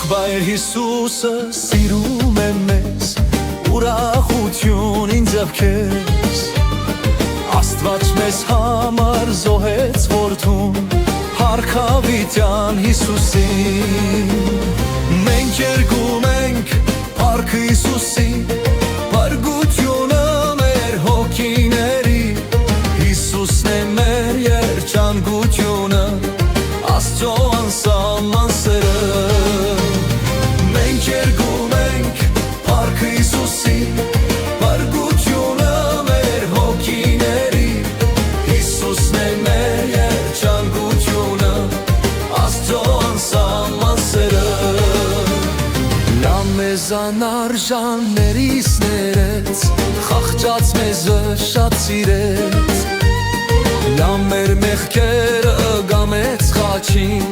Bayır Հիսուսը սիրում է մեզ, ուրախություն ինձ քեզ։ Աստված մեզ համար զոհեց որդուն, Հարգավիտյան Հիսուսին։ Մենք երգում ենք փառքը Հիսուսի, փրկությունը մեր հոգիների, Հիսուսն է մեր երջանկությունը, Աստծո անսահման սերը։ Մենք երգում ենք փառքը Հիսուսի, փրկությունը մեր հոգիների, Հիսուսն է մեր երջանկությունը, Աստծո անսահման սերը։ Նա մեզ անարժաններից ներեց, խղճած մեզը շատ սիրեց, Նա մեր մեղքերը գամեց խաչին,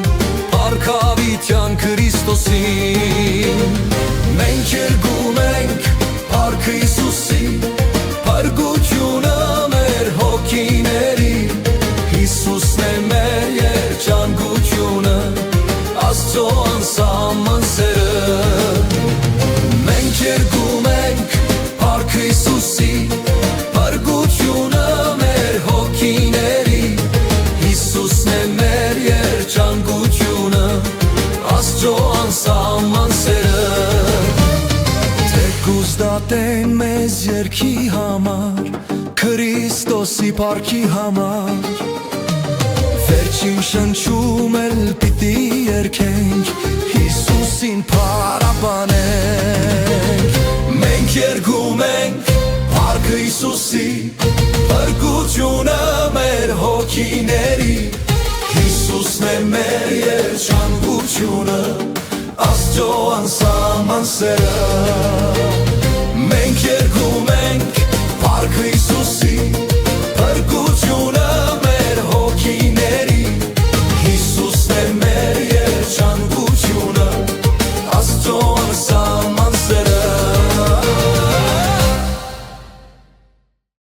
Հարգավիտյան Քրիստոսին։ Մենք երգում ենք փառքը Հիսուսի, փրկությունը մեր հոգիների, Հիսուսն է մեր երջանկությունը, Աստծո անսահման սերը։ Մենք երգում ենք փառքը Հիսուսի, փրկությունը մեր հոգիների, Հիսուսն է մեր երջանկությունը, Աստծո անսահման սերը։ Թեկուզ դատեն մեզ երգի համար, Քրիստոսի փառքի համար, Վերջին շնչում էլ պիտի երգենք, Հիսուսին փառաբանենք։ Մենք երգում ենք փառքը Հիսուսի, փրկությունը մեր հոգիների, Հիսուսն է մեր երջանկությունը, Աստծո անսահման սերը։ Մենք երգում ենք փառքը Հիսուսի,